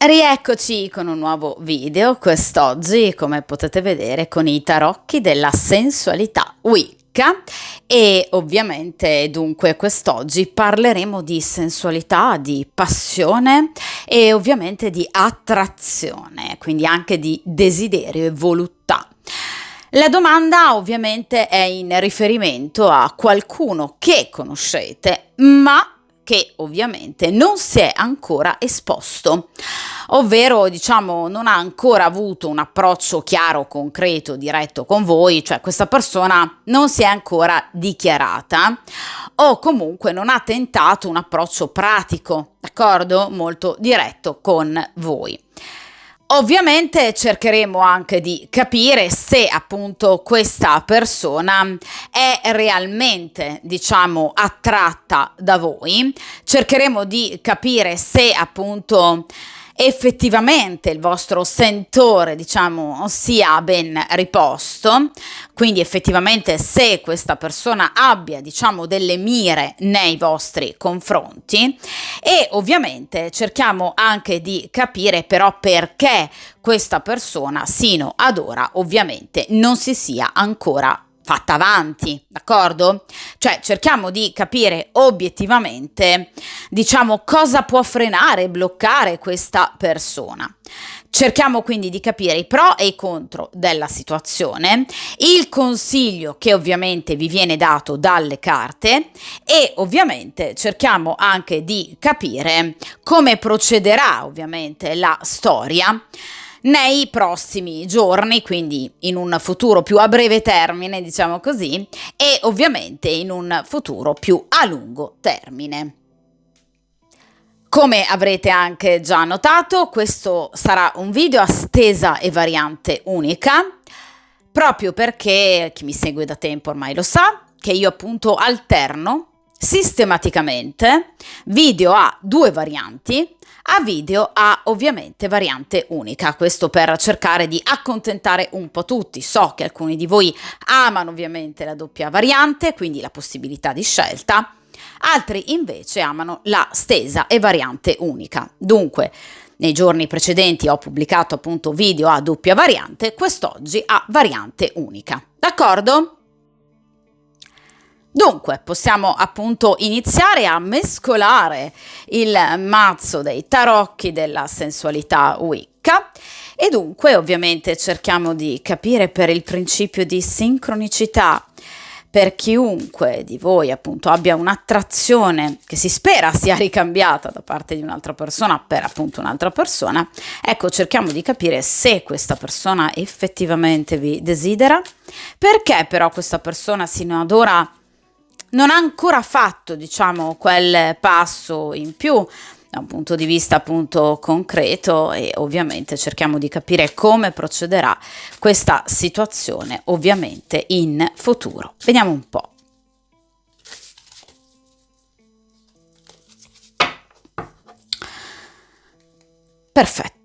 Rieccoci con un nuovo video, quest'oggi come potete vedere con i tarocchi della sensualità Wicca e ovviamente dunque quest'oggi parleremo di sensualità, di passione e ovviamente di attrazione, quindi anche di desiderio e voluttà. La domanda ovviamente è in riferimento a qualcuno che conoscete, ma che ovviamente non si è ancora esposto, ovvero diciamo non ha ancora avuto un approccio chiaro, concreto, diretto con voi, cioè questa persona non si è ancora dichiarata o comunque non ha tentato un approccio pratico, d'accordo? Molto diretto con voi. Ovviamente cercheremo anche di capire se appunto questa persona è realmente, diciamo, attratta da voi. Cercheremo di capire se appunto effettivamente il vostro sentore, diciamo, sia ben riposto, quindi effettivamente se questa persona abbia, diciamo, delle mire nei vostri confronti e ovviamente cerchiamo anche di capire però perché questa persona sino ad ora ovviamente non si sia ancora fatta avanti, d'accordo? Cioè cerchiamo di capire obiettivamente, diciamo, cosa può frenare e bloccare questa persona. Cerchiamo quindi di capire i pro e i contro della situazione, il consiglio che ovviamente vi viene dato dalle carte e ovviamente cerchiamo anche di capire come procederà ovviamente la storia nei prossimi giorni, quindi in un futuro più a breve termine, diciamo così, e ovviamente in un futuro più a lungo termine. Come avrete anche già notato, questo sarà un video a stesa e variante unica, proprio perché chi mi segue da tempo ormai lo sa, che io appunto alterno sistematicamente video a due varianti, a video a ovviamente variante unica, questo per cercare di accontentare un po' tutti. So che alcuni di voi amano ovviamente la doppia variante, quindi la possibilità di scelta, altri invece amano la stesa e variante unica. Dunque, nei giorni precedenti ho pubblicato appunto video a doppia variante, quest'oggi a variante unica. D'accordo? Dunque, possiamo appunto iniziare a mescolare il mazzo dei tarocchi della sensualità Wicca e dunque ovviamente cerchiamo di capire per il principio di sincronicità, per chiunque di voi appunto abbia un'attrazione che si spera sia ricambiata da parte di un'altra persona per appunto un'altra persona, ecco cerchiamo di capire se questa persona effettivamente vi desidera, perché però questa persona sino ad ora non ha ancora fatto, diciamo, quel passo in più da un punto di vista appunto concreto e ovviamente cerchiamo di capire come procederà questa situazione ovviamente in futuro. Vediamo un po'. Perfetto.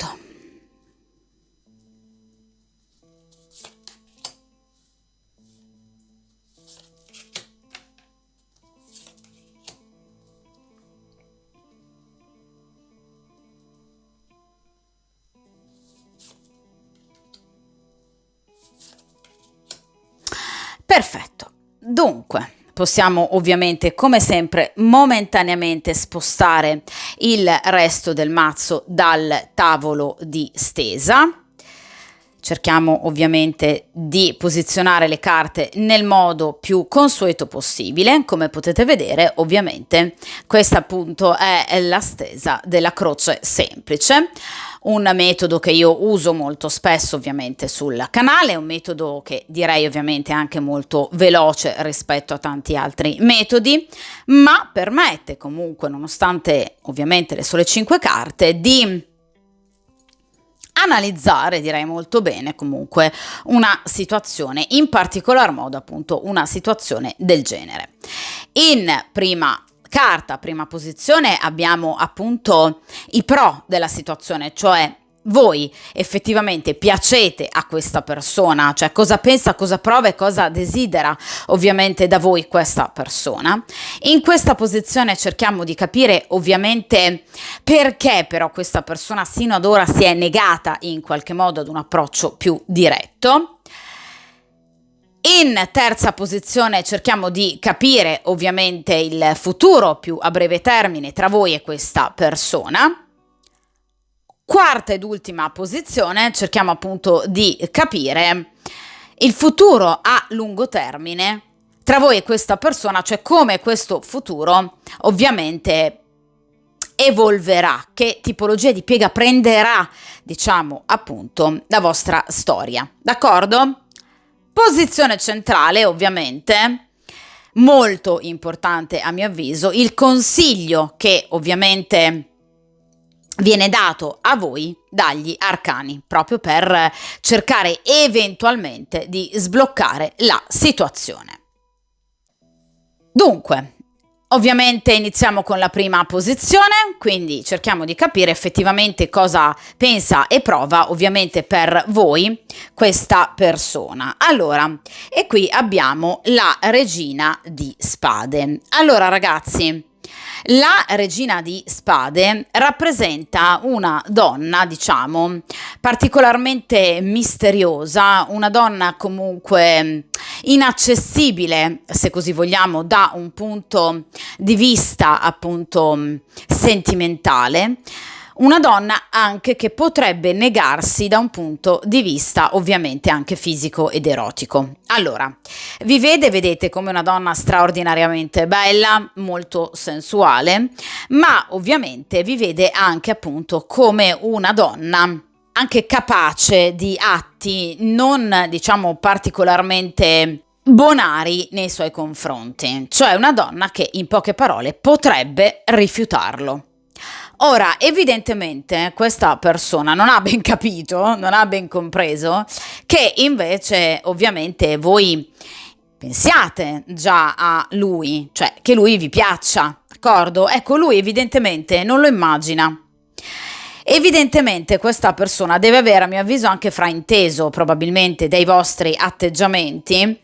Perfetto, dunque possiamo ovviamente come sempre momentaneamente spostare il resto del mazzo dal tavolo di stesa. Cerchiamo ovviamente di posizionare le carte nel modo più consueto possibile. Come potete vedere ovviamente questa appunto è la stesa della croce semplice, un metodo che io uso molto spesso ovviamente sul canale, un metodo che direi ovviamente anche molto veloce rispetto a tanti altri metodi, ma permette comunque, nonostante ovviamente le sole 5 carte, di analizzare, direi molto bene comunque, una situazione, in particolar modo appunto una situazione del genere. In prima carta, prima posizione abbiamo appunto i pro della situazione, cioè voi effettivamente piacete a questa persona, cioè cosa pensa, cosa prova e cosa desidera ovviamente da voi questa persona. In questa posizione cerchiamo di capire ovviamente perché però questa persona sino ad ora si è negata in qualche modo ad un approccio più diretto. In terza posizione cerchiamo di capire ovviamente il futuro più a breve termine tra voi e questa persona. Quarta ed ultima posizione cerchiamo appunto di capire il futuro a lungo termine tra voi e questa persona, cioè come questo futuro ovviamente evolverà, che tipologia di piega prenderà, diciamo appunto, la vostra storia. D'accordo? Posizione centrale, ovviamente, molto importante a mio avviso, il consiglio che ovviamente viene dato a voi dagli arcani, proprio per cercare eventualmente di sbloccare la situazione. Dunque, ovviamente iniziamo con la prima posizione, quindi cerchiamo di capire effettivamente cosa pensa e prova ovviamente per voi questa persona. Allora, e qui abbiamo la regina di spade. Allora ragazzi, la regina di spade rappresenta una donna, diciamo, particolarmente misteriosa, una donna comunque inaccessibile, se così vogliamo, da un punto di vista appunto sentimentale. Una donna anche che potrebbe negarsi da un punto di vista ovviamente anche fisico ed erotico. Allora, vi vedete come una donna straordinariamente bella, molto sensuale, ma ovviamente vi vede anche appunto come una donna anche capace di atti non, diciamo, particolarmente bonari nei suoi confronti, cioè una donna che in poche parole potrebbe rifiutarlo. Ora, evidentemente questa persona non ha ben capito, non ha ben compreso che invece ovviamente voi pensiate già a lui, cioè che lui vi piaccia, d'accordo? Ecco, lui evidentemente non lo immagina. Evidentemente questa persona deve avere, a mio avviso, anche frainteso probabilmente dei vostri atteggiamenti,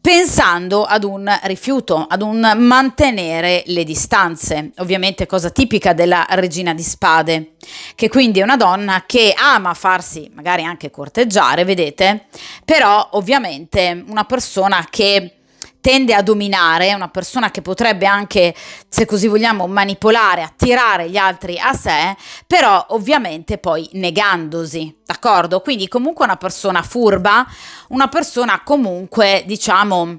pensando ad un rifiuto, ad un mantenere le distanze, ovviamente cosa tipica della regina di spade, che quindi è una donna che ama farsi magari anche corteggiare, vedete, però ovviamente una persona che tende a dominare, una persona che potrebbe anche, se così vogliamo, manipolare, attirare gli altri a sé, però ovviamente poi negandosi, d'accordo? Quindi comunque una persona furba, una persona comunque, diciamo,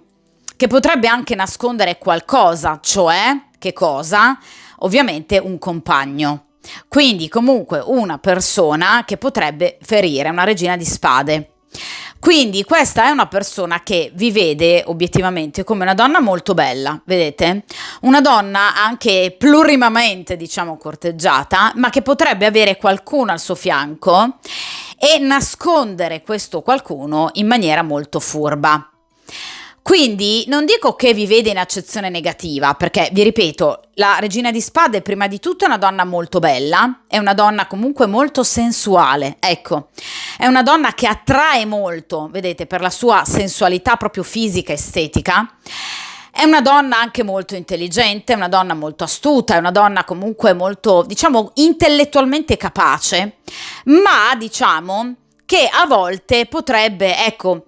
che potrebbe anche nascondere qualcosa, cioè, che cosa? Ovviamente un compagno. Quindi comunque una persona che potrebbe ferire, una regina di spade. Quindi questa è una persona che vi vede obiettivamente come una donna molto bella, vedete? Una donna anche plurimamente, diciamo, corteggiata, ma che potrebbe avere qualcuno al suo fianco e nascondere questo qualcuno in maniera molto furba. Quindi non dico che vi vede in accezione negativa, perché vi ripeto, la regina di spade prima di tutto è una donna molto bella, è una donna comunque molto sensuale, ecco, è una donna che attrae molto, vedete, per la sua sensualità proprio fisica e estetica. È una donna anche molto intelligente, è una donna molto astuta, è una donna comunque molto, diciamo, intellettualmente capace, ma diciamo che a volte potrebbe, ecco,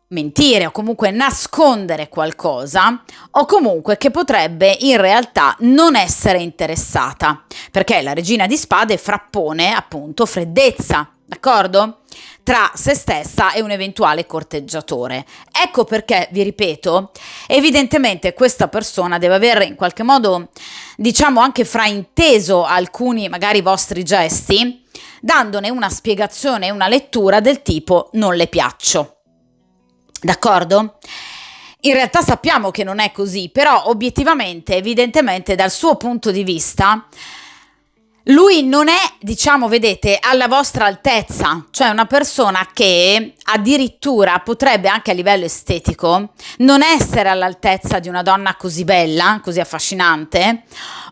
mentire o comunque nascondere qualcosa o comunque che potrebbe in realtà non essere interessata, perché la regina di spade frappone appunto freddezza, d'accordo? Tra se stessa e un eventuale corteggiatore. Ecco perché, vi ripeto, evidentemente questa persona deve aver in qualche modo, diciamo, anche frainteso alcuni magari vostri gesti, dandone una spiegazione e una lettura del tipo non le piaccio. D'accordo? In realtà sappiamo che non è così, però obiettivamente, evidentemente dal suo punto di vista, lui non è, diciamo, vedete, alla vostra altezza, cioè una persona che addirittura potrebbe anche a livello estetico non essere all'altezza di una donna così bella, così affascinante,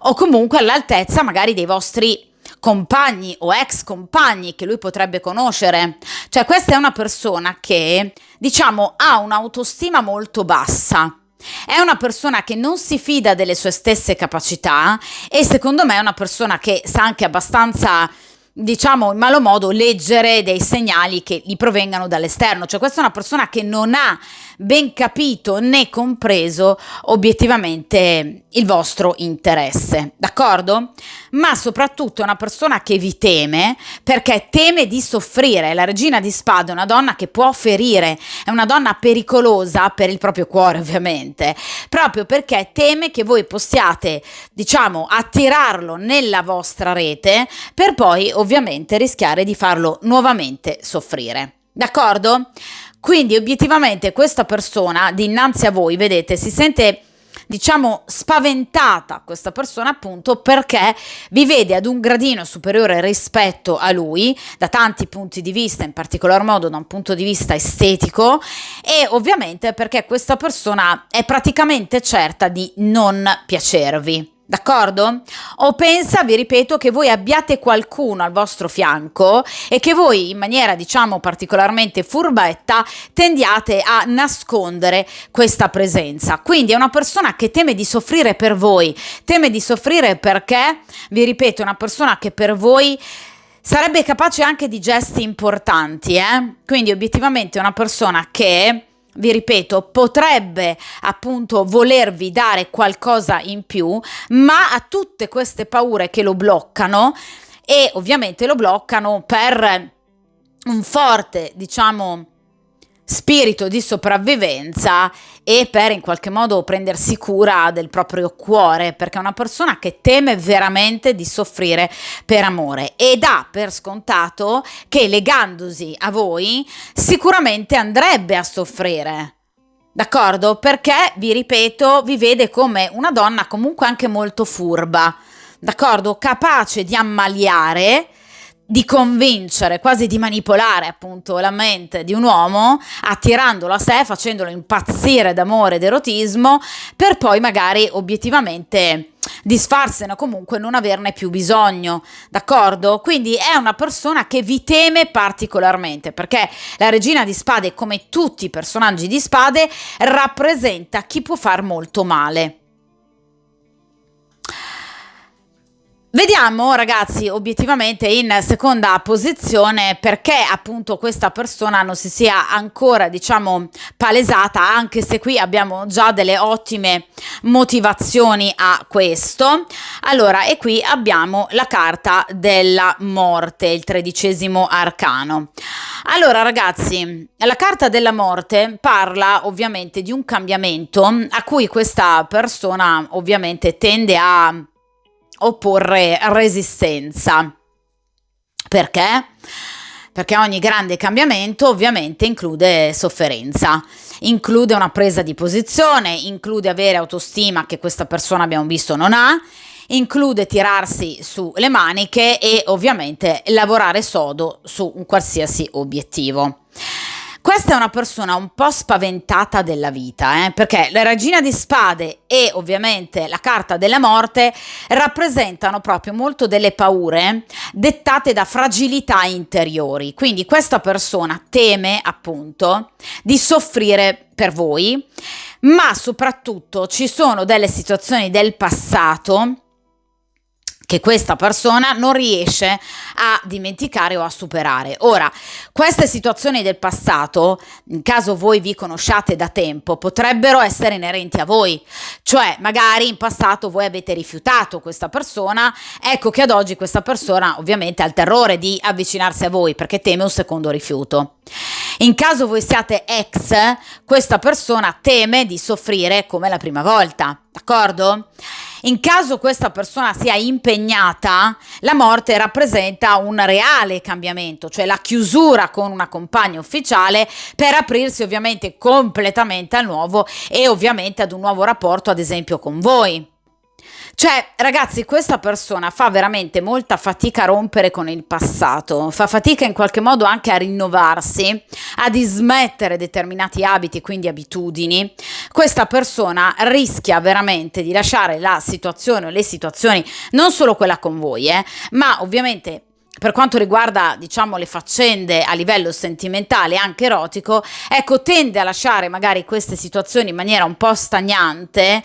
o comunque all'altezza magari dei vostri compagni o ex compagni che lui potrebbe conoscere. Cioè questa è una persona che, diciamo, ha un'autostima molto bassa. È una persona che non si fida delle sue stesse capacità e secondo me è una persona che sa anche abbastanza, diciamo in malo modo, leggere dei segnali che gli provengano dall'esterno. Cioè questa è una persona che non ha ben capito né compreso obiettivamente il vostro interesse, d'accordo? Ma soprattutto è una persona che vi teme perché teme di soffrire. La regina di spade è una donna che può ferire, è una donna pericolosa per il proprio cuore ovviamente, proprio perché teme che voi possiate, diciamo, attirarlo nella vostra rete per poi ovviamente rischiare di farlo nuovamente soffrire, d'accordo? Quindi obiettivamente questa persona dinanzi a voi, vedete, si sente, diciamo, spaventata, questa persona appunto perché vi vede ad un gradino superiore rispetto a lui da tanti punti di vista, in particolar modo da un punto di vista estetico, e ovviamente perché questa persona è praticamente certa di non piacervi. D'accordo? O pensa, vi ripeto, che voi abbiate qualcuno al vostro fianco e che voi in maniera, diciamo, particolarmente furbetta tendiate a nascondere questa presenza. Quindi è una persona che teme di soffrire per voi, teme di soffrire perché, vi ripeto, è una persona che per voi sarebbe capace anche di gesti importanti, Quindi obiettivamente è una persona che, vi ripeto, potrebbe appunto volervi dare qualcosa in più, ma ha tutte queste paure che lo bloccano e ovviamente lo bloccano per un forte, diciamo, spirito di sopravvivenza e per in qualche modo prendersi cura del proprio cuore, perché è una persona che teme veramente di soffrire per amore e dà per scontato che legandosi a voi sicuramente andrebbe a soffrire. D'accordo? Perché, vi ripeto, vi vede come una donna comunque anche molto furba, d'accordo? Capace di ammaliare, di convincere, quasi di manipolare appunto la mente di un uomo, attirandolo a sé, facendolo impazzire d'amore ed erotismo, per poi magari obiettivamente disfarsene o comunque non averne più bisogno, d'accordo? Quindi è una persona che vi teme particolarmente, perché la regina di spade, come tutti i personaggi di spade, rappresenta chi può far molto male. Vediamo ragazzi obiettivamente in seconda posizione perché appunto questa persona non si sia ancora, diciamo, palesata, anche se qui abbiamo già delle ottime motivazioni a questo. Allora, e qui abbiamo la carta della morte, il 13° arcano. Allora ragazzi, la carta della morte parla ovviamente di un cambiamento a cui questa persona ovviamente tende a opporre resistenza. Perché? Perché ogni grande cambiamento ovviamente include sofferenza, include una presa di posizione, include avere autostima che questa persona, abbiamo visto, non ha, include tirarsi su le maniche e ovviamente lavorare sodo su un qualsiasi obiettivo. Questa è una persona un po' spaventata della vita, perché la regina di spade e ovviamente la carta della morte rappresentano proprio molto delle paure dettate da fragilità interiori. Quindi questa persona teme appunto di soffrire per voi, ma soprattutto ci sono delle situazioni del passato che questa persona non riesce a dimenticare o a superare. Ora, queste situazioni del passato, in caso voi vi conosciate da tempo, potrebbero essere inerenti a voi, cioè magari in passato voi avete rifiutato questa persona, ecco che ad oggi questa persona ovviamente ha il terrore di avvicinarsi a voi perché teme un secondo rifiuto. In caso voi siate ex, questa persona teme di soffrire come la prima volta, d'accordo? In caso questa persona sia impegnata, la morte rappresenta un reale cambiamento, cioè la chiusura con una compagna ufficiale per aprirsi ovviamente completamente al nuovo e ovviamente ad un nuovo rapporto, ad esempio con voi. Cioè, ragazzi, questa persona fa veramente molta fatica a rompere con il passato, fa fatica in qualche modo anche a rinnovarsi, a dismettere determinati abiti, quindi abitudini. Questa persona rischia veramente di lasciare la situazione o le situazioni, non solo quella con voi, ma ovviamente per quanto riguarda, diciamo, le faccende a livello sentimentale e anche erotico, ecco, tende a lasciare magari queste situazioni in maniera un po' stagnante,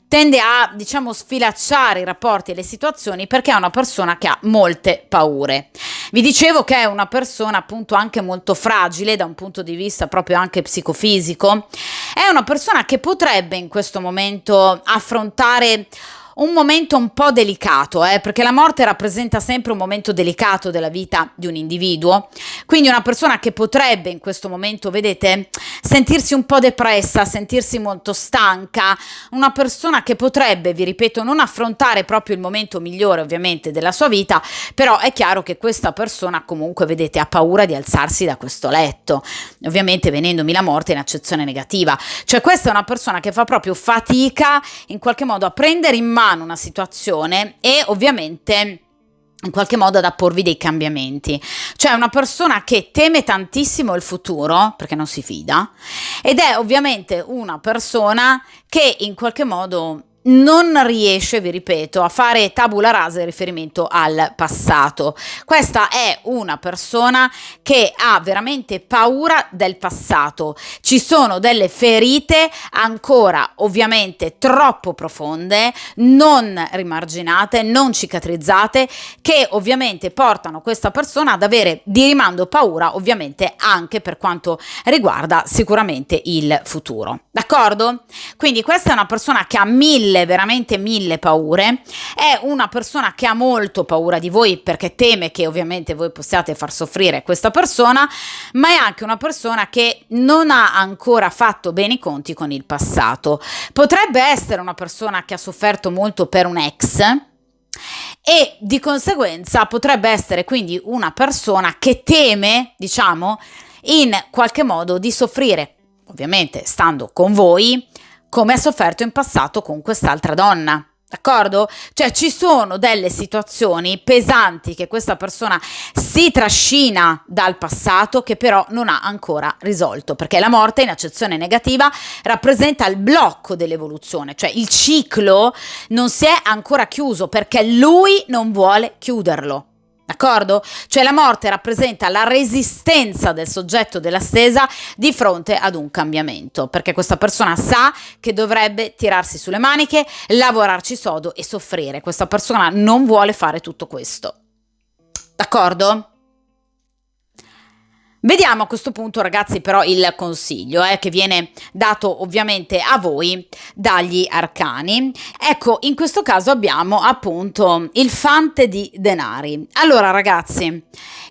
tende a, diciamo, sfilacciare i rapporti e le situazioni perché è una persona che ha molte paure. Vi dicevo che è una persona appunto anche molto fragile da un punto di vista proprio anche psicofisico, è una persona che potrebbe in questo momento affrontare un momento un po' delicato, perché la morte rappresenta sempre un momento delicato della vita di un individuo, quindi una persona che potrebbe in questo momento, vedete, sentirsi un po' depressa, sentirsi molto stanca, una persona che potrebbe, vi ripeto, non affrontare proprio il momento migliore ovviamente della sua vita, però è chiaro che questa persona comunque, vedete, ha paura di alzarsi da questo letto, ovviamente venendomi la morte in accezione negativa, cioè questa è una persona che fa proprio fatica in qualche modo a prendere in mano una situazione e ovviamente in qualche modo ad apporvi dei cambiamenti, cioè una persona che teme tantissimo il futuro perché non si fida ed è ovviamente una persona che in qualche modo non riesce, vi ripeto, a fare tabula rasa in riferimento al passato. Questa è una persona che ha veramente paura del passato. Ci sono delle ferite ancora ovviamente troppo profonde, non rimarginate, non cicatrizzate, che ovviamente portano questa persona ad avere di rimando paura, ovviamente anche per quanto riguarda sicuramente il futuro. D'accordo? Quindi questa è una persona che ha veramente mille paure, è una persona che ha molto paura di voi perché teme che ovviamente voi possiate far soffrire questa persona, ma è anche una persona che non ha ancora fatto bene i conti con il passato. Potrebbe essere una persona che ha sofferto molto per un ex e di conseguenza potrebbe essere quindi una persona che teme, diciamo, in qualche modo di soffrire, ovviamente stando con voi, come ha sofferto in passato con quest'altra donna. D'accordo? Cioè ci sono delle situazioni pesanti che questa persona si trascina dal passato che però non ha ancora risolto, perché la morte in accezione negativa rappresenta il blocco dell'evoluzione, cioè il ciclo non si è ancora chiuso perché lui non vuole chiuderlo. D'accordo? Cioè la morte rappresenta la resistenza del soggetto della stesa di fronte ad un cambiamento, perché questa persona sa che dovrebbe tirarsi sulle maniche, lavorarci sodo e soffrire. Questa persona non vuole fare tutto questo. D'accordo? Vediamo a questo punto, ragazzi, però il consiglio che viene dato ovviamente a voi dagli arcani. Ecco, in questo caso abbiamo appunto il fante di denari. Allora, ragazzi,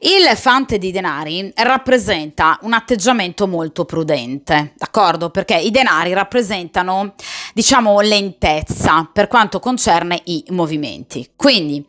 il fante di denari rappresenta un atteggiamento molto prudente, d'accordo? Perché i denari rappresentano, diciamo, lentezza per quanto concerne i movimenti. Quindi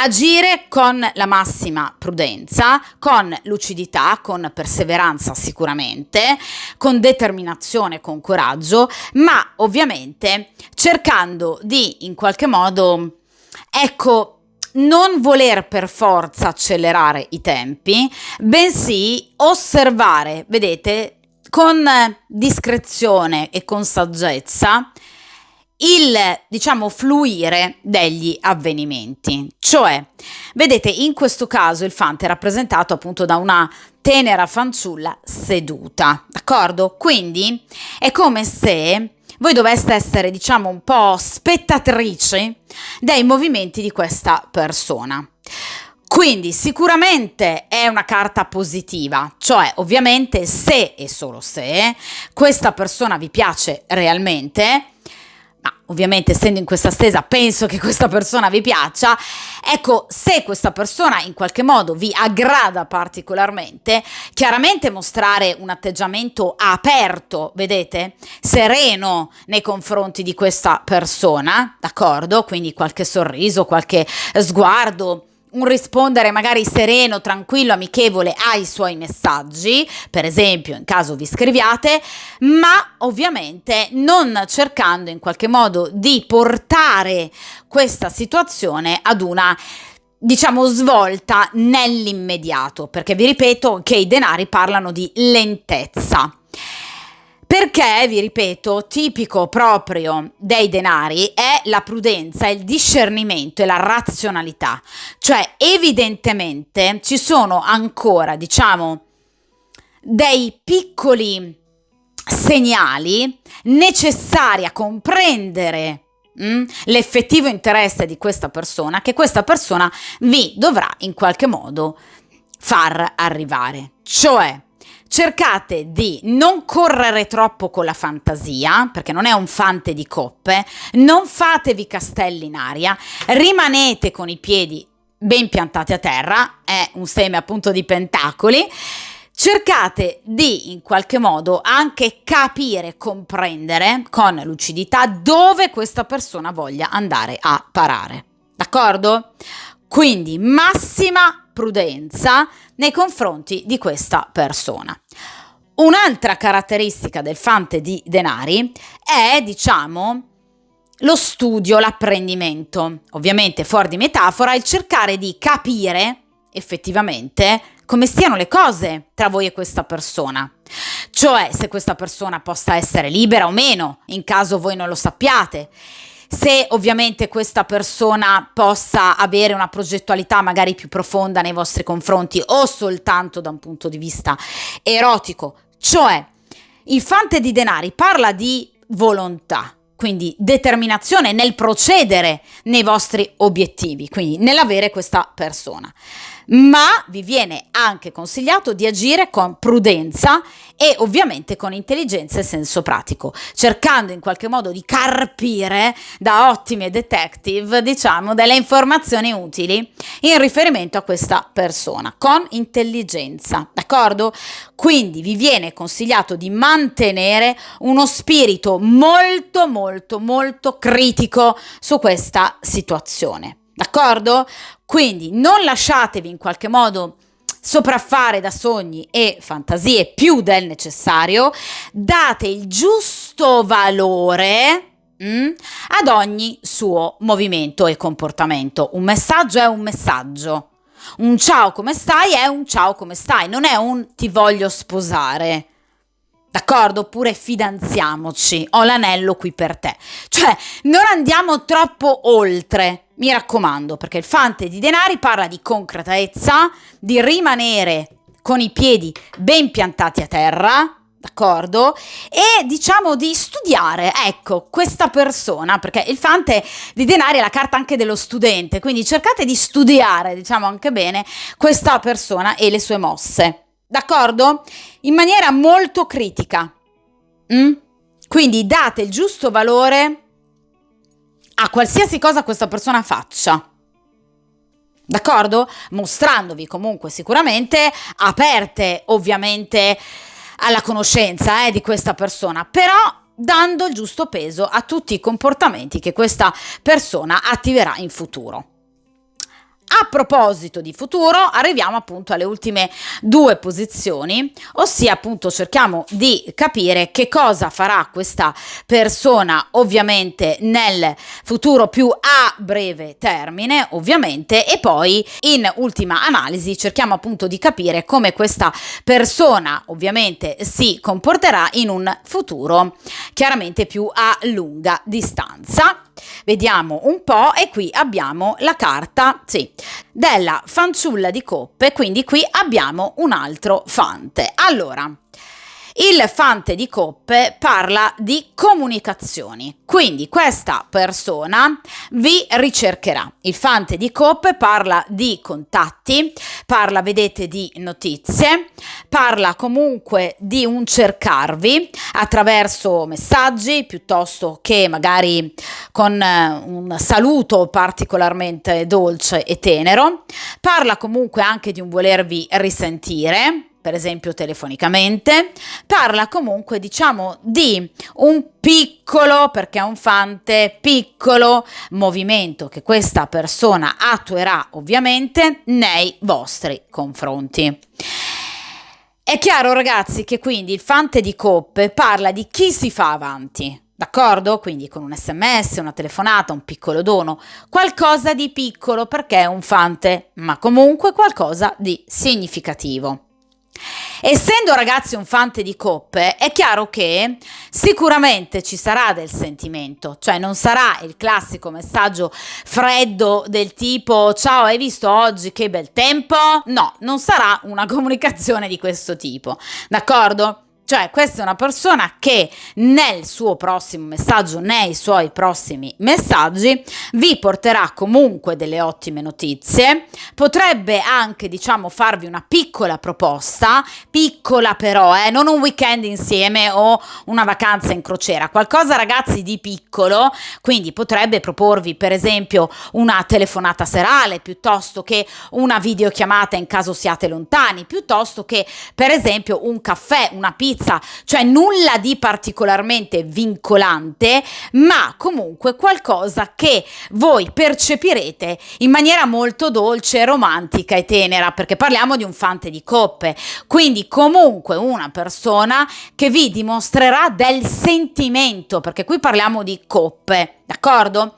agire con la massima prudenza, con lucidità, con perseveranza sicuramente, con determinazione, con coraggio, ma ovviamente cercando di in qualche modo, ecco, non voler per forza accelerare i tempi, bensì osservare, vedete, con discrezione e con saggezza il, diciamo, fluire degli avvenimenti. Cioè, vedete, in questo caso il fante è rappresentato appunto da una tenera fanciulla seduta, d'accordo? Quindi è come se voi doveste essere, diciamo, un po' spettatrici dei movimenti di questa persona. Quindi sicuramente è una carta positiva, cioè ovviamente se e solo se questa persona vi piace realmente, ma ovviamente essendo in questa stesa penso che questa persona vi piaccia, ecco, se questa persona in qualche modo vi aggrada particolarmente, chiaramente mostrare un atteggiamento aperto, vedete, sereno nei confronti di questa persona, d'accordo? Quindi qualche sorriso, qualche sguardo, un rispondere magari sereno, tranquillo, amichevole ai suoi messaggi, per esempio in caso vi scriviate, ma ovviamente non cercando in qualche modo di portare questa situazione ad una, diciamo, svolta nell'immediato, perché vi ripeto che i denari parlano di lentezza. Perché, vi ripeto, tipico proprio dei denari è la prudenza, il discernimento e la razionalità. Cioè, evidentemente ci sono ancora, diciamo, dei piccoli segnali necessari a comprendere l'effettivo interesse di questa persona, che questa persona vi dovrà in qualche modo far arrivare. Cioè, cercate di non correre troppo con la fantasia, perché non è un fante di coppe, non fatevi castelli in aria, rimanete con i piedi ben piantati a terra, è un seme appunto di pentacoli. Cercate di in qualche modo anche capire, comprendere con lucidità dove questa persona voglia andare a parare. D'accordo? Quindi massima prudenza nei confronti di questa persona. Un'altra caratteristica del fante di denari è, diciamo, lo studio, l'apprendimento. Ovviamente, fuori di metafora, il cercare di capire effettivamente come stiano le cose tra voi e questa persona. Cioè, se questa persona possa essere libera o meno, in caso voi non lo sappiate. Se ovviamente questa persona possa avere una progettualità magari più profonda nei vostri confronti o soltanto da un punto di vista erotico. Cioè, il fante di denari parla di volontà, quindi determinazione nel procedere nei vostri obiettivi, quindi nell'avere questa persona. Ma vi viene anche consigliato di agire con prudenza e ovviamente con intelligenza e senso pratico, cercando in qualche modo di carpire da ottimi detective, diciamo, delle informazioni utili in riferimento a questa persona, con intelligenza, d'accordo? Quindi vi viene consigliato di mantenere uno spirito molto molto molto critico su questa situazione, d'accordo? Quindi non lasciatevi in qualche modo sopraffare da sogni e fantasie più del necessario, date il giusto valore ad ogni suo movimento e comportamento. Un messaggio è un messaggio, un ciao come stai è un ciao come stai, non è un ti voglio sposare. D'accordo? Oppure fidanziamoci, ho l'anello qui per te. Cioè, non andiamo troppo oltre, mi raccomando, perché il fante di denari parla di concretezza, di rimanere con i piedi ben piantati a terra, d'accordo? E diciamo di studiare, ecco, questa persona, perché il fante di denari è la carta anche dello studente, quindi cercate di studiare, diciamo anche bene, questa persona e le sue mosse. D'accordo? In maniera molto critica. Quindi date il giusto valore a qualsiasi cosa questa persona faccia. D'accordo? Mostrandovi comunque sicuramente aperte ovviamente alla conoscenza di questa persona, però dando il giusto peso a tutti i comportamenti che questa persona attiverà in futuro. A proposito di futuro, arriviamo appunto alle ultime due posizioni, ossia appunto cerchiamo di capire che cosa farà questa persona ovviamente nel futuro più a breve termine, ovviamente, e poi in ultima analisi cerchiamo appunto di capire come questa persona ovviamente si comporterà in un futuro chiaramente più a lunga distanza. Vediamo un po', e qui abbiamo la carta, della fanciulla di coppe, quindi qui abbiamo un altro fante. Allora, il fante di coppe parla di comunicazioni, quindi questa persona vi ricercherà. Il fante di coppe parla di contatti, parla, vedete, di notizie, parla comunque di un cercarvi attraverso messaggi piuttosto che magari con un saluto particolarmente dolce e tenero, parla comunque anche di un volervi risentire, per esempio telefonicamente, parla comunque diciamo di un piccolo, perché è un fante, piccolo movimento che questa persona attuerà ovviamente nei vostri confronti. È chiaro ragazzi che quindi il fante di coppe parla di chi si fa avanti, d'accordo? Quindi con un SMS, una telefonata, un piccolo dono, qualcosa di piccolo perché è un fante, ma comunque qualcosa di significativo. Essendo ragazzi un fante di coppe, è chiaro che sicuramente ci sarà del sentimento, cioè non sarà il classico messaggio freddo del tipo ciao, hai visto oggi che bel tempo? No, non sarà una comunicazione di questo tipo, d'accordo? Cioè, questa è una persona che nel suo prossimo messaggio, nei suoi prossimi messaggi, vi porterà comunque delle ottime notizie, potrebbe anche, diciamo, farvi una piccola proposta, piccola però, non un weekend insieme o una vacanza in crociera, qualcosa ragazzi di piccolo, quindi potrebbe proporvi per esempio una telefonata serale, piuttosto che una videochiamata in caso siate lontani, piuttosto che per esempio un caffè, una pizza, cioè nulla di particolarmente vincolante, ma comunque qualcosa che voi percepirete in maniera molto dolce, romantica e tenera, perché parliamo di un fante di coppe, quindi comunque una persona che vi dimostrerà del sentimento, perché qui parliamo di coppe, d'accordo?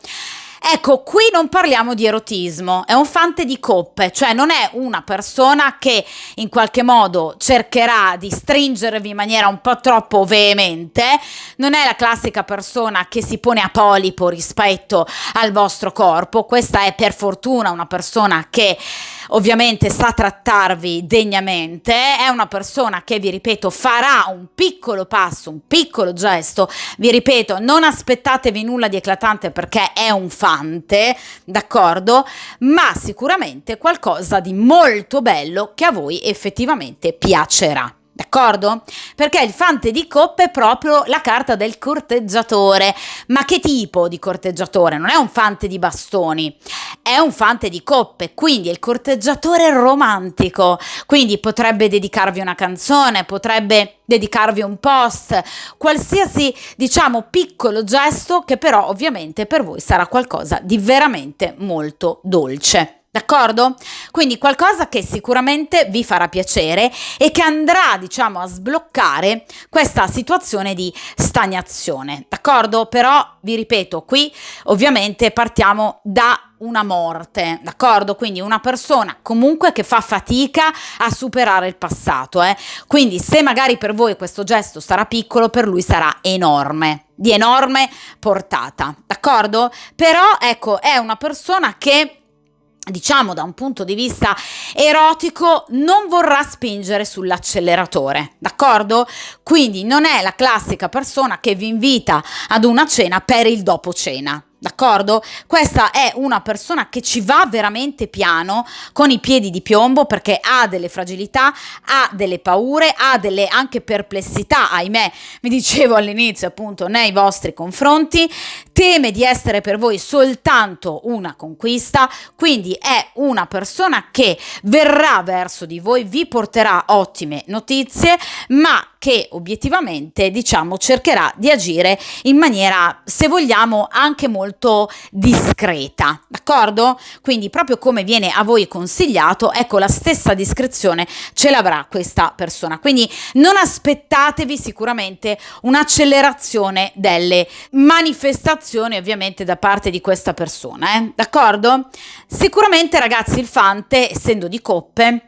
Ecco, qui non parliamo di erotismo, è un fante di coppe, cioè non è una persona che in qualche modo cercherà di stringervi in maniera un po' troppo veemente, non è la classica persona che si pone a polipo rispetto al vostro corpo, questa è per fortuna una persona che ovviamente sa trattarvi degnamente, è una persona che, vi ripeto, farà un piccolo passo, un piccolo gesto, vi ripeto, non aspettatevi nulla di eclatante perché è un fante, d'accordo? Ma sicuramente qualcosa di molto bello che a voi effettivamente piacerà. D'accordo? Perché il fante di coppe è proprio la carta del corteggiatore. Ma che tipo di corteggiatore? Non è un fante di bastoni, è un fante di coppe, quindi è il corteggiatore romantico. Quindi potrebbe dedicarvi una canzone, potrebbe dedicarvi un post, qualsiasi, diciamo, piccolo gesto che però ovviamente per voi sarà qualcosa di veramente molto dolce. D'accordo? Quindi qualcosa che sicuramente vi farà piacere e che andrà, diciamo, a sbloccare questa situazione di stagnazione. D'accordo? Però vi ripeto, qui ovviamente partiamo da una morte, d'accordo? Quindi una persona comunque che fa fatica a superare il passato, Quindi se magari per voi questo gesto sarà piccolo, per lui sarà enorme, di enorme portata, d'accordo? Però ecco, è una persona che, diciamo, da un punto di vista erotico non vorrà spingere sull'acceleratore, d'accordo? Quindi non è la classica persona che vi invita ad una cena per il dopo cena. D'accordo? Questa è una persona che ci va veramente piano, con i piedi di piombo, perché ha delle fragilità, ha delle paure, ha delle anche perplessità, ahimè, mi dicevo all'inizio appunto nei vostri confronti, teme di essere per voi soltanto una conquista, quindi è una persona che verrà verso di voi, vi porterà ottime notizie, ma che obiettivamente, diciamo, cercherà di agire in maniera, se vogliamo, anche molto discreta, d'accordo? Quindi proprio come viene a voi consigliato, ecco, la stessa discrezione ce l'avrà questa persona. Quindi non aspettatevi sicuramente un'accelerazione delle manifestazioni, ovviamente, da parte di questa persona, d'accordo? Sicuramente, ragazzi, il fante, essendo di coppe,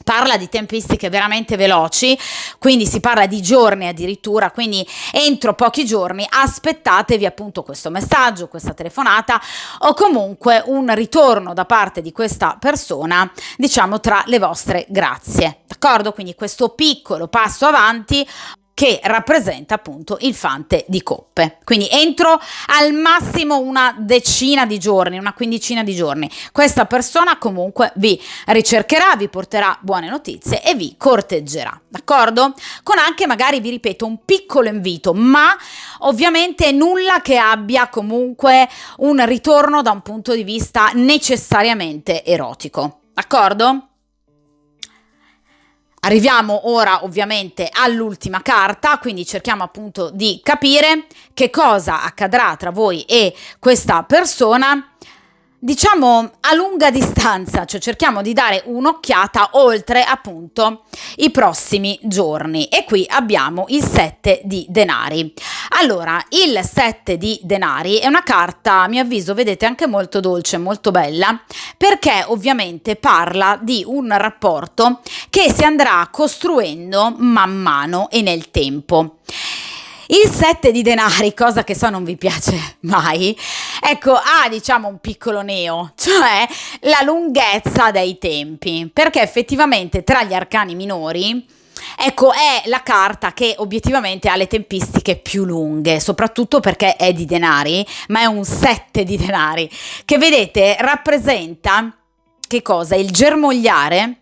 parla di tempistiche veramente veloci, quindi si parla di giorni addirittura, quindi entro pochi giorni aspettatevi appunto questo messaggio, questa telefonata o comunque un ritorno da parte di questa persona, diciamo, tra le vostre grazie, d'accordo? Quindi questo piccolo passo avanti che rappresenta appunto il fante di coppe. Quindi entro al massimo una decina di giorni, una quindicina di giorni, questa persona comunque vi ricercherà, vi porterà buone notizie e vi corteggerà, d'accordo? Con anche magari, vi ripeto, un piccolo invito, ma ovviamente nulla che abbia comunque un ritorno da un punto di vista necessariamente erotico, d'accordo? Arriviamo ora ovviamente all'ultima carta, quindi cerchiamo appunto di capire che cosa accadrà tra voi e questa persona, diciamo a lunga distanza, cioè cerchiamo di dare un'occhiata oltre appunto i prossimi giorni. E qui abbiamo il 7 di denari. Allora, il 7 di denari è una carta, a mio avviso, vedete, anche molto dolce, molto bella, perché ovviamente parla di un rapporto che si andrà costruendo man mano e nel tempo. Il 7 di denari, cosa che so non vi piace mai, ecco, ha diciamo un piccolo neo, cioè la lunghezza dei tempi, perché effettivamente tra gli arcani minori, ecco, è la carta che obiettivamente ha le tempistiche più lunghe, soprattutto perché è di denari, ma è un 7 di denari, che vedete rappresenta che cosa? Il germogliare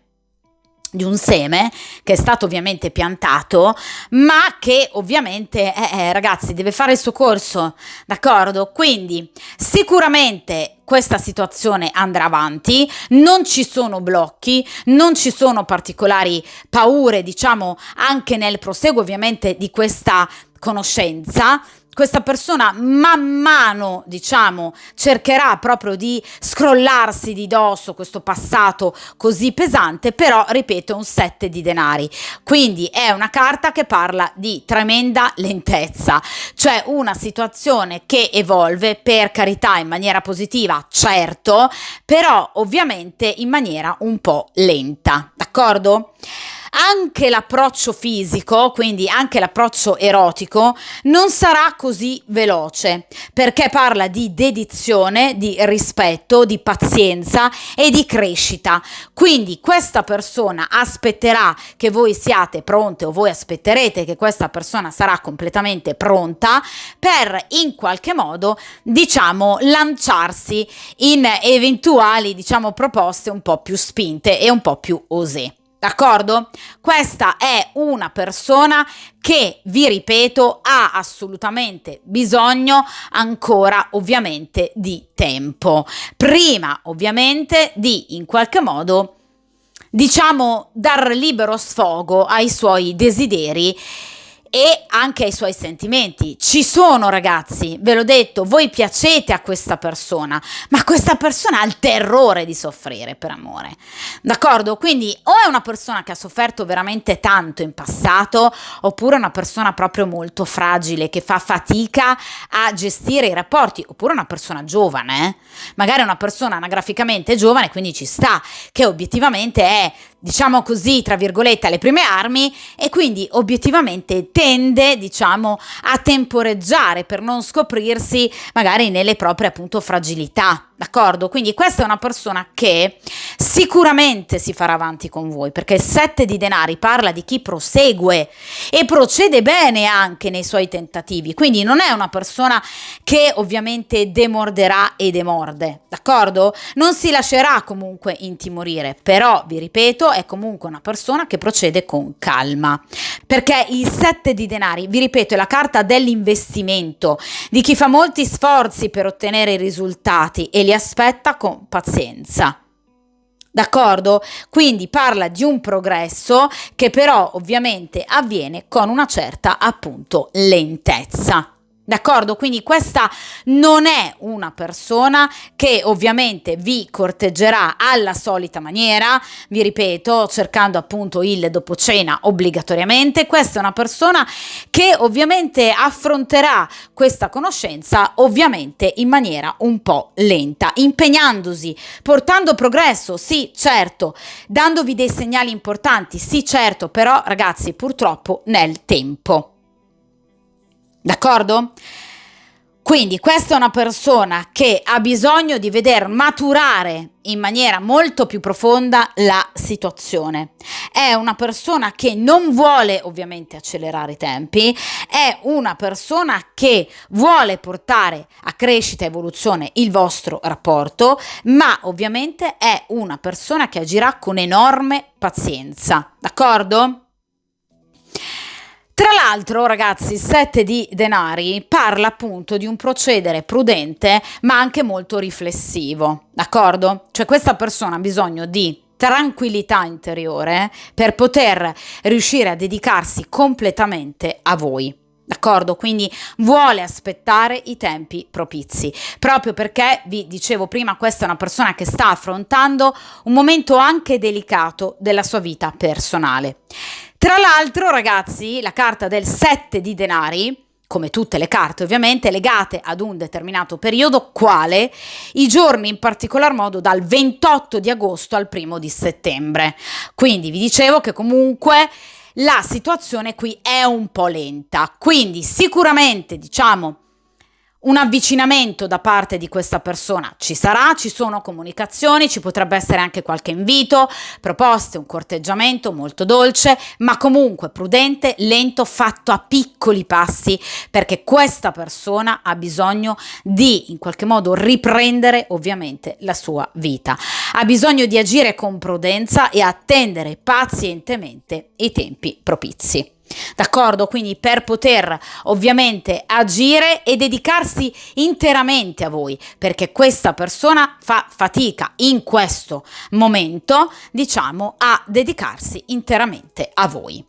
di un seme che è stato ovviamente piantato, ma che ovviamente ragazzi, deve fare il suo corso, d'accordo? Quindi sicuramente questa situazione andrà avanti, non ci sono blocchi, non ci sono particolari paure, diciamo, anche nel proseguo ovviamente di questa conoscenza. Questa persona man mano, diciamo, cercherà proprio di scrollarsi di dosso questo passato così pesante, però, ripeto, è un 7 di denari. Quindi è una carta che parla di tremenda lentezza, cioè una situazione che evolve, per carità, in maniera positiva, certo, però ovviamente in maniera un po' lenta, d'accordo? Anche l'approccio fisico, quindi anche l'approccio erotico, non sarà così veloce, perché parla di dedizione, di rispetto, di pazienza e di crescita. Quindi questa persona aspetterà che voi siate pronte, o voi aspetterete che questa persona sarà completamente pronta per in qualche modo, diciamo, lanciarsi in eventuali, diciamo, proposte un po' più spinte e un po' più osé. D'accordo? Questa è una persona che, vi ripeto, ha assolutamente bisogno ancora ovviamente di tempo. Prima ovviamente di in qualche modo, diciamo, dar libero sfogo ai suoi desideri e anche ai suoi sentimenti. Ci sono, ragazzi, ve l'ho detto, voi piacete a questa persona, ma questa persona ha il terrore di soffrire per amore, d'accordo? Quindi o è una persona che ha sofferto veramente tanto in passato, oppure una persona proprio molto fragile che fa fatica a gestire i rapporti, oppure una persona giovane, magari una persona anagraficamente giovane, quindi ci sta, che obiettivamente è, diciamo così, tra virgolette, alle prime armi, e quindi obiettivamente tende, diciamo, a temporeggiare per non scoprirsi magari nelle proprie appunto fragilità, d'accordo? Quindi questa è una persona che sicuramente si farà avanti con voi, perché il 7 di denari parla di chi prosegue e procede bene anche nei suoi tentativi, quindi non è una persona che ovviamente demorderà e demorde, d'accordo? Non si lascerà comunque intimorire, però vi ripeto, è comunque una persona che procede con calma, perché il 7 di denari, vi ripeto, è la carta dell'investimento, di chi fa molti sforzi per ottenere i risultati e li aspetta con pazienza. D'accordo? Quindi parla di un progresso che però ovviamente avviene con una certa appunto lentezza. D'accordo? Quindi questa non è una persona che ovviamente vi corteggerà alla solita maniera, vi ripeto, cercando appunto il dopo cena obbligatoriamente. Questa è una persona che ovviamente affronterà questa conoscenza ovviamente in maniera un po' lenta, impegnandosi, portando progresso, sì, certo, dandovi dei segnali importanti, sì, certo, però ragazzi, purtroppo nel tempo. D'accordo? Quindi questa è una persona che ha bisogno di veder maturare in maniera molto più profonda la situazione. È una persona che non vuole ovviamente accelerare i tempi, è una persona che vuole portare a crescita e evoluzione il vostro rapporto, ma ovviamente è una persona che agirà con enorme pazienza. D'accordo? Tra l'altro, ragazzi, il 7 di denari parla appunto di un procedere prudente, ma anche molto riflessivo, d'accordo? Cioè questa persona ha bisogno di tranquillità interiore per poter riuscire a dedicarsi completamente a voi. D'accordo? Quindi vuole aspettare i tempi propizi, proprio perché, vi dicevo prima, questa è una persona che sta affrontando un momento anche delicato della sua vita personale. Tra l'altro, ragazzi, la carta del 7 di denari, come tutte le carte ovviamente, legate ad un determinato periodo, quale i giorni in particolar modo dal 28 di agosto al 1 di settembre. Quindi vi dicevo che comunque la situazione qui è un po' lenta, quindi sicuramente diciamo un avvicinamento da parte di questa persona ci sarà, ci sono comunicazioni, ci potrebbe essere anche qualche invito, proposte, un corteggiamento molto dolce, ma comunque prudente, lento, fatto a piccoli passi, perché questa persona ha bisogno di in qualche modo riprendere ovviamente la sua vita. Ha bisogno di agire con prudenza e attendere pazientemente i tempi propizi. D'accordo? Quindi per poter ovviamente agire e dedicarsi interamente a voi, perché questa persona fa fatica in questo momento, diciamo, a dedicarsi interamente a voi.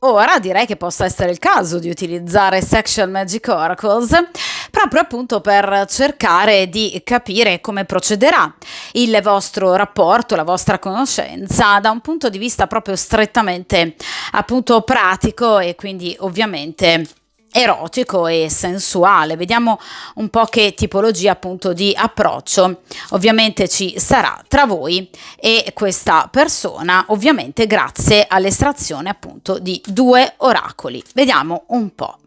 Ora direi che possa essere il caso di utilizzare Sexual Magic Oracles proprio appunto per cercare di capire come procederà il vostro rapporto, la vostra conoscenza da un punto di vista proprio strettamente appunto pratico e quindi ovviamente erotico e sensuale. Vediamo un po' che tipologia appunto di approccio ovviamente ci sarà tra voi e questa persona, ovviamente grazie all'estrazione appunto di 2 oracoli. Vediamo un po'.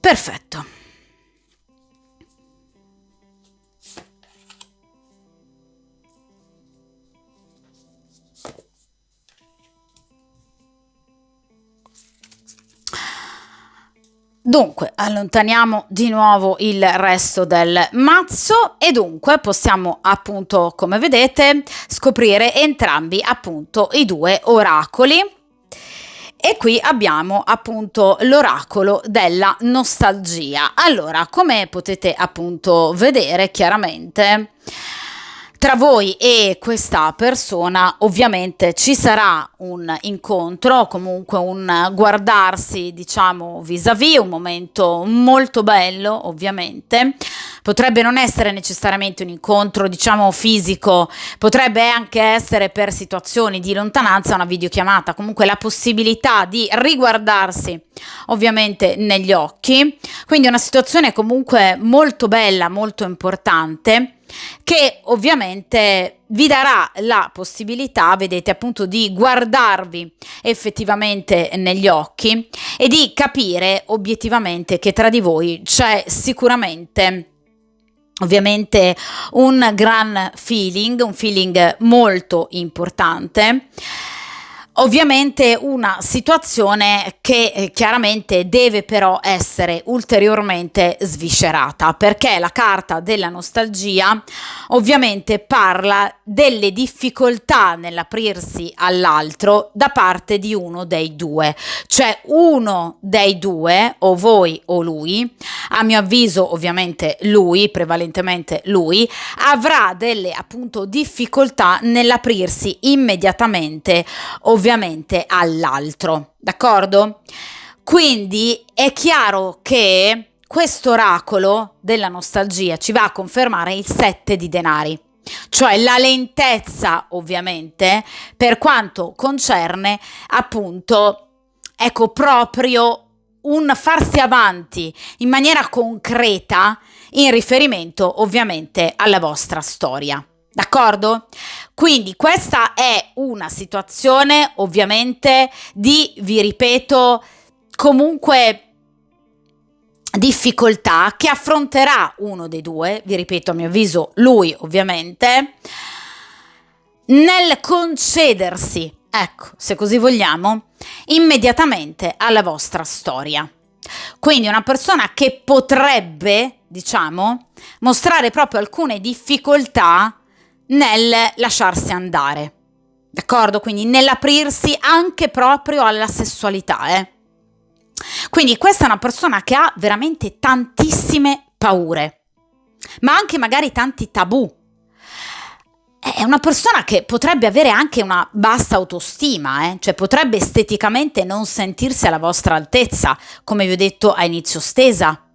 Perfetto. Dunque, allontaniamo di nuovo il resto del mazzo e dunque possiamo appunto, come vedete, scoprire entrambi appunto i 2 oracoli. E qui abbiamo appunto l'oracolo della nostalgia. Allora, come potete appunto vedere chiaramente, tra voi e questa persona ovviamente ci sarà un incontro, comunque un guardarsi, diciamo, vis-à-vis, un momento molto bello, ovviamente. Potrebbe non essere necessariamente un incontro, diciamo, fisico, potrebbe anche essere per situazioni di lontananza una videochiamata, comunque la possibilità di riguardarsi ovviamente negli occhi, quindi una situazione comunque molto bella, molto importante, che ovviamente vi darà la possibilità, vedete, appunto di guardarvi effettivamente negli occhi e di capire obiettivamente che tra di voi c'è sicuramente ovviamente un gran feeling, un feeling molto importante. Ovviamente una situazione che chiaramente deve però essere ulteriormente sviscerata, perché la carta della nostalgia ovviamente parla delle difficoltà nell'aprirsi all'altro da parte di uno dei due, cioè uno dei due, o voi o lui, a mio avviso ovviamente lui, prevalentemente lui, avrà delle appunto difficoltà nell'aprirsi immediatamente ovviamente all'altro, d'accordo? Quindi è chiaro che questo oracolo della nostalgia ci va a confermare il 7 di denari, cioè la lentezza ovviamente per quanto concerne appunto, ecco, proprio un farsi avanti in maniera concreta in riferimento ovviamente alla vostra storia. D'accordo? Quindi questa è una situazione ovviamente di, vi ripeto, comunque difficoltà che affronterà uno dei due, vi ripeto a mio avviso lui ovviamente, nel concedersi, ecco, se così vogliamo, immediatamente alla vostra storia. Quindi una persona che potrebbe, diciamo, mostrare proprio alcune difficoltà nel lasciarsi andare. d'accordo? Quindi nell'aprirsi anche proprio alla sessualità. Quindi questa è una persona che ha veramente tantissime paure, ma anche magari tanti tabù. È una persona che potrebbe avere anche una bassa autostima, cioè potrebbe esteticamente non sentirsi alla vostra altezza, come vi ho detto a inizio stesa.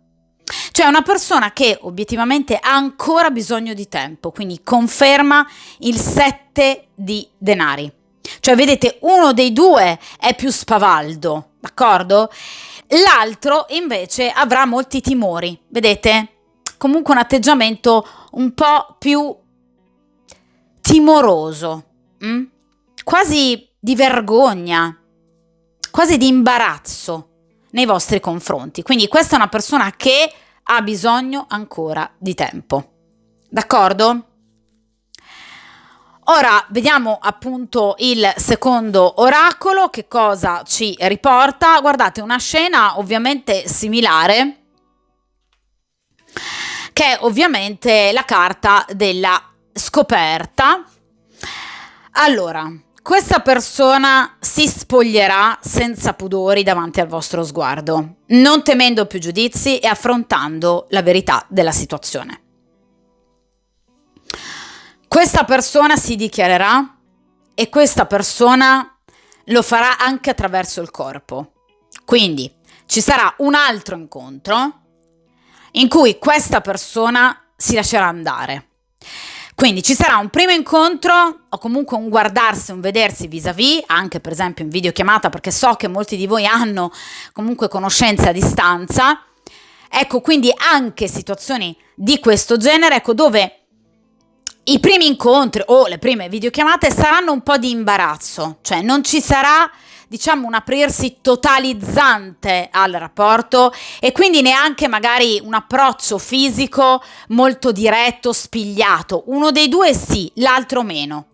Cioè è una persona che obiettivamente ha ancora bisogno di tempo, quindi conferma il 7 di denari. Cioè vedete, uno dei due è più spavaldo, d'accordo? L'altro invece avrà molti timori, vedete? Comunque un atteggiamento un po' più timoroso, quasi di vergogna, quasi di imbarazzo nei vostri confronti. Quindi questa è una persona che ha bisogno ancora di tempo, d'accordo? Ora vediamo appunto il secondo oracolo, che cosa ci riporta. Guardate, una scena ovviamente similare, che è ovviamente la carta della scoperta. Allora, questa persona si spoglierà senza pudori davanti al vostro sguardo, non temendo più giudizi e affrontando la verità della situazione. Questa persona si dichiarerà e questa persona lo farà anche attraverso il corpo. Quindi ci sarà un altro incontro in cui questa persona si lascerà andare. Quindi ci sarà un primo incontro o comunque un guardarsi, un vedersi vis-à-vis, anche per esempio in videochiamata, perché so che molti di voi hanno comunque conoscenze a distanza. Ecco, quindi anche situazioni di questo genere, ecco, dove i primi incontri o le prime videochiamate saranno un po' di imbarazzo, cioè non ci sarà, diciamo, un aprirsi totalizzante al rapporto e quindi neanche magari un approccio fisico molto diretto, spigliato. Uno dei due sì, l'altro meno.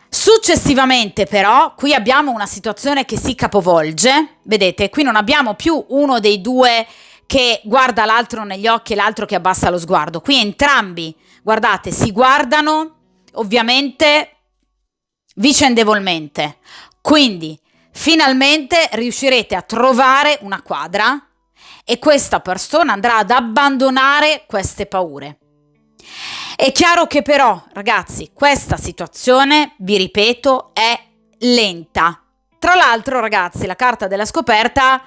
Successivamente però, qui abbiamo una situazione che si capovolge, vedete, qui non abbiamo più uno dei due che guarda l'altro negli occhi e l'altro che abbassa lo sguardo. Qui entrambi, guardate, si guardano ovviamente vicendevolmente. Quindi finalmente riuscirete a trovare una quadra e questa persona andrà ad abbandonare queste paure. È chiaro che però, ragazzi, questa situazione, vi ripeto, è lenta. Tra l'altro, ragazzi, la carta della scoperta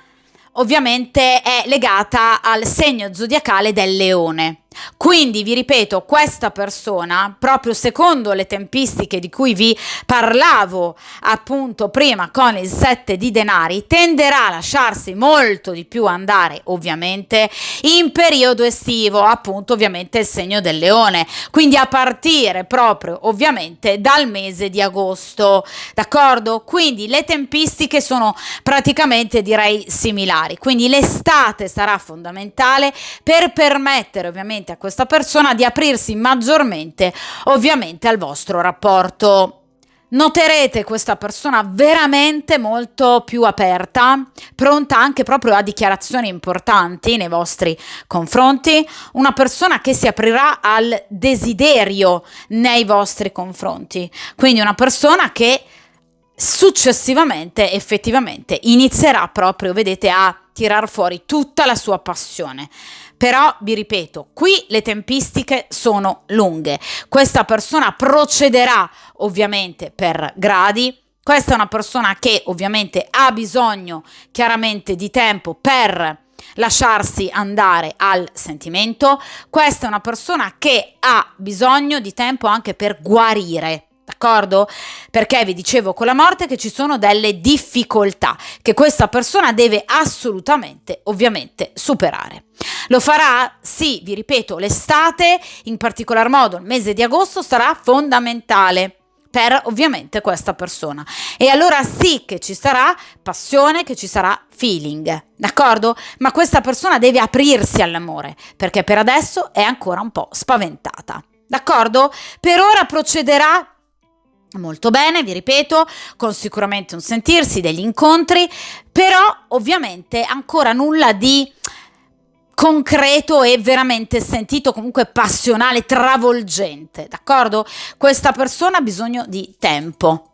ovviamente è legata al segno zodiacale del leone. Quindi vi ripeto, questa persona, proprio secondo le tempistiche di cui vi parlavo appunto prima con il 7 di denari, tenderà a lasciarsi molto di più andare ovviamente in periodo estivo, appunto ovviamente il segno del leone, quindi a partire proprio ovviamente dal mese di agosto, d'accordo? Quindi le tempistiche sono praticamente, direi, similari, quindi l'estate sarà fondamentale per permettere ovviamente a questa persona di aprirsi maggiormente ovviamente al vostro rapporto. Noterete questa persona veramente molto più aperta, pronta anche proprio a dichiarazioni importanti nei vostri confronti, una persona che si aprirà al desiderio nei vostri confronti, quindi una persona che successivamente effettivamente inizierà proprio, vedete, a tirar fuori tutta la sua passione. Però vi ripeto, qui le tempistiche sono lunghe, questa persona procederà ovviamente per gradi, questa è una persona che ovviamente ha bisogno chiaramente di tempo per lasciarsi andare al sentimento, questa è una persona che ha bisogno di tempo anche per guarire. D'accordo? Perché vi dicevo con la morte che ci sono delle difficoltà che questa persona deve assolutamente, ovviamente, superare. Lo farà? Sì, vi ripeto, l'estate, in particolar modo il mese di agosto, sarà fondamentale per ovviamente questa persona. E allora sì che ci sarà passione, che ci sarà feeling, d'accordo? Ma questa persona deve aprirsi all'amore, perché per adesso è ancora un po' spaventata. D'accordo? Per ora procederà molto bene, vi ripeto, con sicuramente un sentirsi, degli incontri, però ovviamente ancora nulla di concreto e veramente sentito, comunque passionale, travolgente, d'accordo? Questa persona ha bisogno di tempo.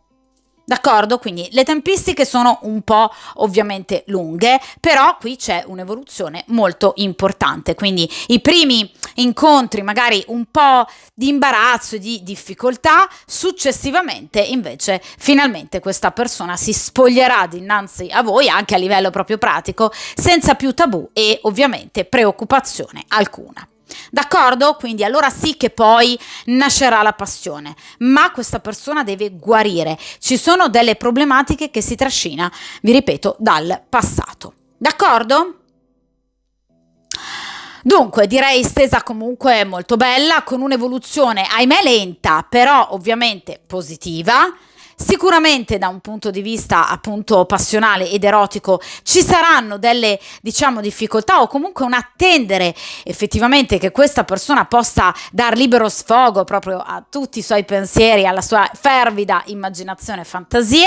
D'accordo? Quindi le tempistiche sono un po' ovviamente lunghe, però qui c'è un'evoluzione molto importante, quindi i primi incontri magari un po' di imbarazzo e di difficoltà, successivamente invece finalmente questa persona si spoglierà dinanzi a voi anche a livello proprio pratico, senza più tabù e ovviamente preoccupazione alcuna. D'accordo? Quindi allora sì che poi nascerà la passione, ma questa persona deve guarire. Ci sono delle problematiche che si trascina, vi ripeto, dal passato. D'accordo? Dunque, direi stesa comunque molto bella, con un'evoluzione, ahimè lenta, però ovviamente positiva. Sicuramente da un punto di vista appunto passionale ed erotico ci saranno delle, diciamo, difficoltà o comunque un attendere effettivamente che questa persona possa dar libero sfogo proprio a tutti i suoi pensieri, alla sua fervida immaginazione e fantasie.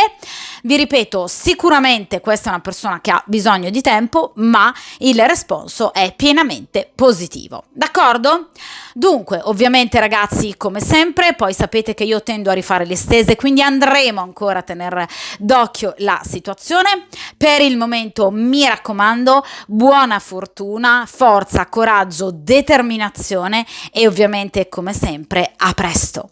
Vi ripeto, sicuramente questa è una persona che ha bisogno di tempo, ma il responso è pienamente positivo. D'accordo? Dunque, ovviamente ragazzi, come sempre, poi sapete che io tendo a rifare le stese, quindi andremo ancora a tenere d'occhio la situazione. Per il momento mi raccomando, buona fortuna, forza, coraggio, determinazione e ovviamente come sempre a presto.